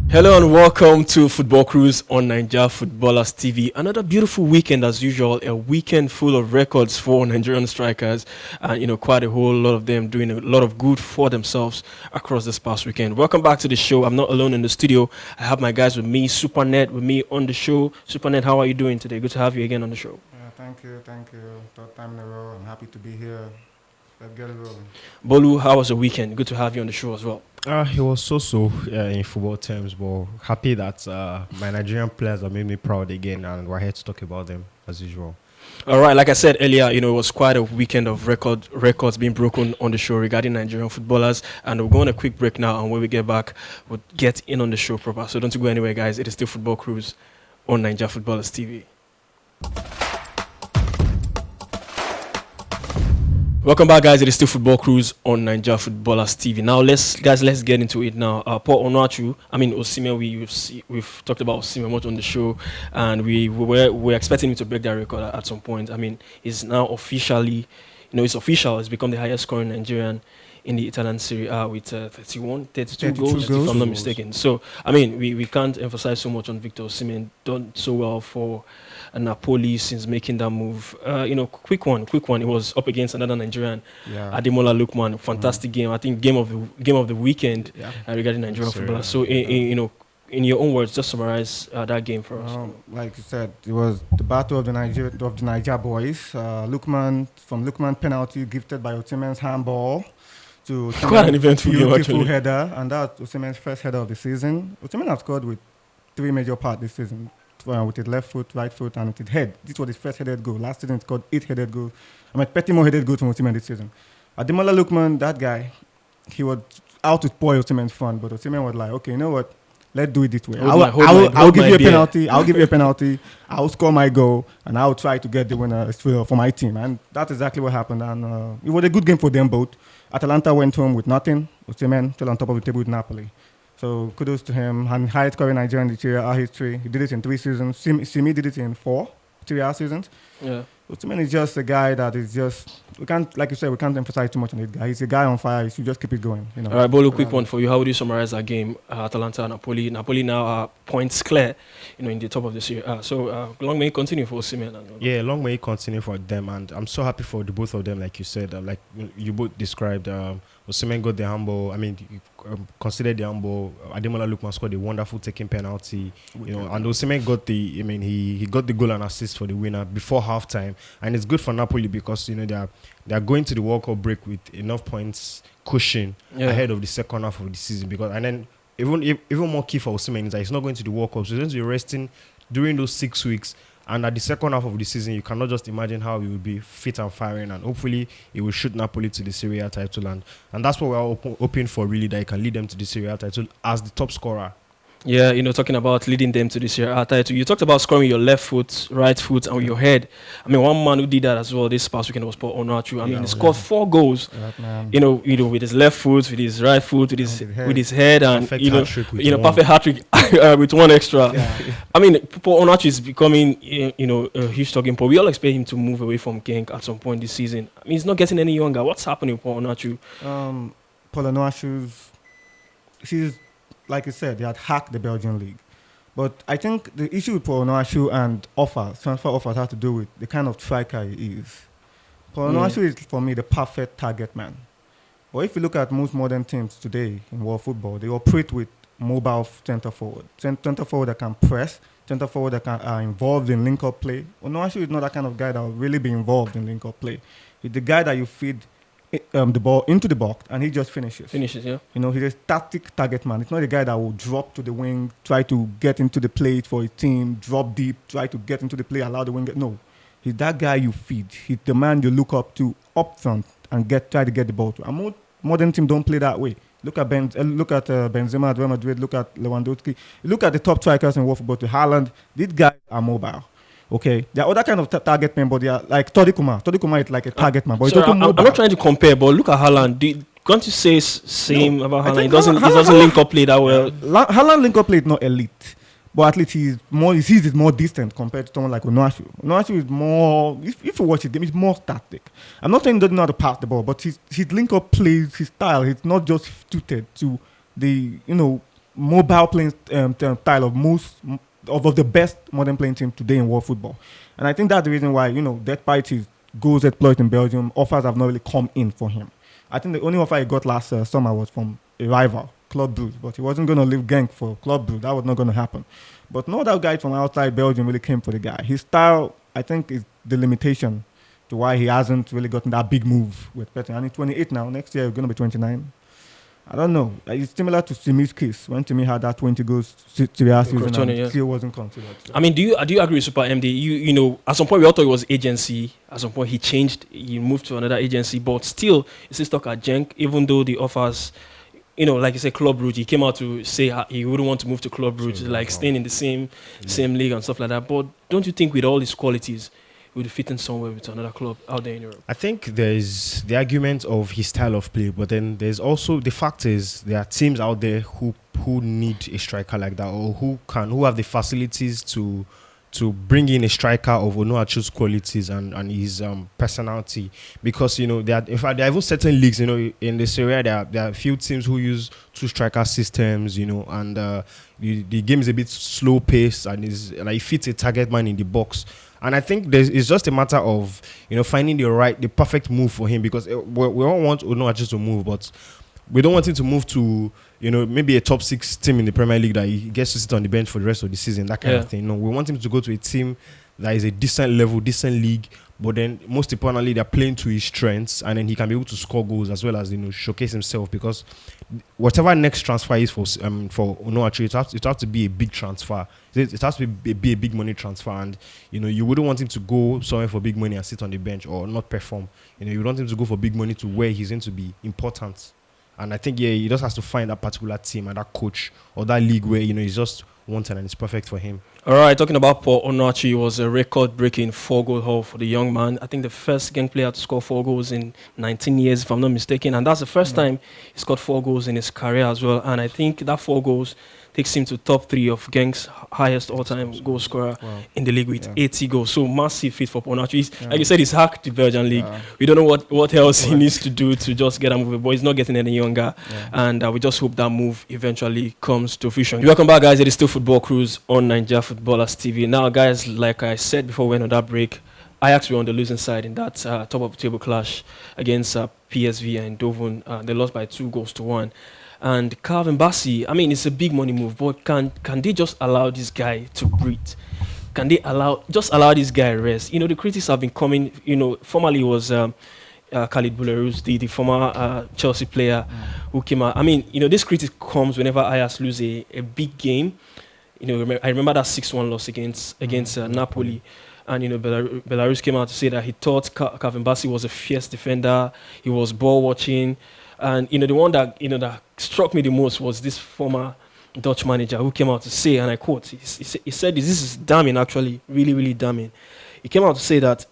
Hello and welcome to Football Cruise on Nigeria Footballers TV. Another beautiful weekend as usual, a weekend full of records for Nigerian strikers and quite a whole lot of them doing a lot of good for themselves across this past weekend. Welcome back to the show. I'm not alone in the studio. I have my guys with me, Supernet with me on the show. Supernet, how are you doing today? Good to have you again on the show. Yeah, thank you. Third time in a row. I'm happy to be here. Let's get it rolling. Bolu, how was the weekend? Good to have you on the show as well. It was so in football terms, but happy that my Nigerian players have made me proud again, and we're here to talk about them as usual. All right, like I said earlier, it was quite a weekend of records being broken on the show regarding Nigerian footballers, and we'll go on a quick break now, and when we get back, we'll get in on the show proper. So don't you go anywhere, guys. It is still Football Cruise on Nigeria Footballers TV. Welcome back, guys. It is still Football Cruise on Nigeria Footballers TV. Now, let's get into it now. Paul Onuachu, Osimhen, we've talked about Osimhen much on the show, and we're expecting him to break that record at some point. He's now officially, it's official. He's become the highest scoring Nigerian in the Italian Serie A with 32 goals, if I'm not mistaken. So, we can't emphasize so much on Victor Osimhen. Done so well for Napoli since making that move. Quick one. It was up against another Nigerian, Ademola Lookman. Fantastic game. I think game of the weekend regarding Nigerian football. So, in your own words, just summarize that game for us. Like you said, it was the battle of the Niger boys. Lookman penalty gifted by Osimhen's handball to quite an eventful game actually. Header, and that's Osimhen's first header of the season. Osimhen has scored with three major parts this season. With his left foot, right foot, and with his head. This was his first headed goal. Last season, he scored 8 headed goals. 30 more headed goals from Osimhen this season. Ademola Lookman, that guy, he was out to spoil Osimhen's fun, but Osimhen was like, okay, you know what? Let's do it this way. I'll give you a penalty. I'll give you a penalty. I'll score my goal, and I'll try to get the winner for my team. And that's exactly what happened. And it was a good game for them both. Atalanta went home with nothing. Osimhen still on top of the table with Napoli. So kudos to him. And highest scoring Nigerian in the Serie A history. He did it in 3 seasons. Simi did it in 4 Serie A seasons. Yeah. Osimhen is just a guy that is just, we can't emphasize too much on it. Guy, he's a guy on fire. He should just keep it going. All right, Bolo, quick one for you. How would you summarize that game? Atalanta and Napoli. Napoli now are points clear, in the top of the Serie A. So long may it continue for Osimhen. Yeah, long may it continue for them, and I'm so happy for the both of them. Like you said, like you both described. Osimhen got the handball. Considered the handball. Ademola Lookman scored a wonderful taking penalty. And Osimhen got the. He got the goal and assist for the winner before halftime, and it's good for Napoli because they are going to the World Cup break with enough points cushion ahead of the second half of the season. Even more key for Osimhen is that he's not going to the World Cup, so he's going to be resting during those 6 weeks. And at the second half of the season, you cannot just imagine how he will be fit and firing, and hopefully he will shoot Napoli to the Serie A title, and that's what we're hoping for, really, that he can lead them to the Serie A title as the top scorer. Yeah, talking about leading them to this year title. You talked about scoring your left foot, right foot, and with your head. One man who did that as well this past weekend was Paul Onuachu. He scored 4 goals. With his left foot, with his right foot, with his head, and perfect hat trick with one extra. Yeah. Paul Onuachu is becoming a huge talking point. We all expect him to move away from Genk at some point this season. He's not getting any younger. What's happening with Paul Onuachu? Paul Onuachu, like you said, they had hacked the Belgian league. But I think the issue with Paul Onuachu and transfer offers, have to do with the kind of striker he is. Paul Onuachu is, for me, the perfect target man. But if you look at most modern teams today in world football, they operate with mobile centre forward. Centre forward that can press, centre forward that are involved in link-up play. Onuachu is not that kind of guy that will really be involved in link-up play. He's the guy that you feed the ball into the box and he just finishes. He's a static target man. It's not a guy that will drop to the wing, try to get into the plate for his team, drop deep, try to get into the play, allow the wing. No, he's that guy you feed. He's the man you look up to up front and try to get the ball to. And modern teams don't play that way. Look at Benzema at Real Madrid. Look at Lewandowski. Look at the top strikers in world football. To Haaland, these guys are mobile. Okay, there are other kind of target men, but they are like Todi Kuma. Todi Kuma is like a target man, but I'm not trying to compare, but look at Haaland. Can't you say same about Haaland? He doesn't link up play that well. Haaland link up play is not elite, but at least he sees more distant compared to someone like Onuachu. Onuachu is more. If you watch his game, he's more static. I'm not saying he doesn't know how to pass the ball, but his link up plays, his style, it's not just suited to the mobile playing style of of the best modern playing team today in world football. And I think that's the reason why, despite his goals exploit in Belgium, offers have not really come in for him. I think the only offer he got last summer was from a rival, Club Brugge, but he wasn't going to leave Genk for Club Brugge. That was not going to happen. But no other guy from outside Belgium really came for the guy. His style, I think, is the limitation to why he hasn't really gotten that big move with Petty. And he's 28 now. Next year, he's going to be 29. I don't know. It's similar to Simi's case when Simi had that 20 goals Serie A season and still wasn't considered. So. I mean, do you agree with Super MD? You know, at some point we all thought it was agency. At some point he changed. He moved to another agency, but still, he's still stuck at Genk, even though the offers. Like you said, Club Brugge. He came out to say he wouldn't want to move to Club Brugge, like staying in the same league and stuff like that. But don't you think with all his qualities, he would fit in somewhere with another club out there in Europe? I think there's the argument of his style of play, but then there's also the fact is there are teams out there who need a striker like that, or who have the facilities to bring in a striker of Onuachu's qualities and his personality, because in fact there are even certain leagues in this area there are a few teams who use two striker systems and the game is a bit slow paced and is like fits a target man in the box. And I think it's just a matter of finding the perfect move for him, because we all want Onuachu to move, but we don't want him to move to maybe a top 6 team in the Premier League that he gets to sit on the bench for the rest of the season, that kind of thing. No, we want him to go to a team that is a decent level, decent league, but then most importantly they're playing to his strengths, and then he can be able to score goals as well as showcase himself, because whatever next transfer is for Onuachu, it has to be a big transfer. It has to be a big money transfer, and you wouldn't want him to go somewhere for big money and sit on the bench or not perform. You want him to go for big money to where he's going to be important. And I think he just has to find that particular team and that coach or that league where he's just wanted and it's perfect for him. All right, talking about Paul Onuachu, he was a record-breaking 4-goal haul for the young man. I think the first Genk player to score 4 goals in 19 years, if I'm not mistaken, and that's the first time he scored 4 goals in his career as well. And I think that 4 goals takes him to top 3 of Genk's highest all-time goal scorer in the league with 80 goals. So massive feat for Onuachu. Like you said, he's hacked the Belgian league. We don't know what else he needs to do to just get a move, but he's not getting any younger. And we just hope that move eventually comes to fruition. Welcome back, guys. It is still Football Cruise on Nigeria Footballers TV. Now, guys, like I said before we went on that break, Ajax were on the losing side in that top of the table clash against PSV and Eindhoven. They lost by 2-1. And Calvin Bassey, I mean, it's a big money move, but can they just allow this guy to breathe? Can they allow this guy rest? The critics have been coming. Formerly it was Khalid Boularus, the former Chelsea player who came out. I mean, this critic comes whenever Ajax lose a big game. I remember that 6-1 loss against Napoli. And Belarus came out to say that he thought Calvin Bassey was a fierce defender. He was ball watching. And the one that that struck me the most was this former Dutch manager who came out to say, and I quote, he said this is damning, actually, really, really damning. He came out to say that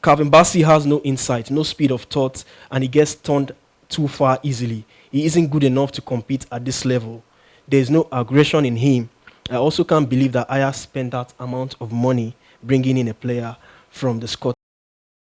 Calvin Bassey has no insight, no speed of thought, and he gets turned too far easily. He isn't good enough to compete at this level. There is no aggression in him. I also can't believe that Ajax spent that amount of money bringing in a player from the Scotland.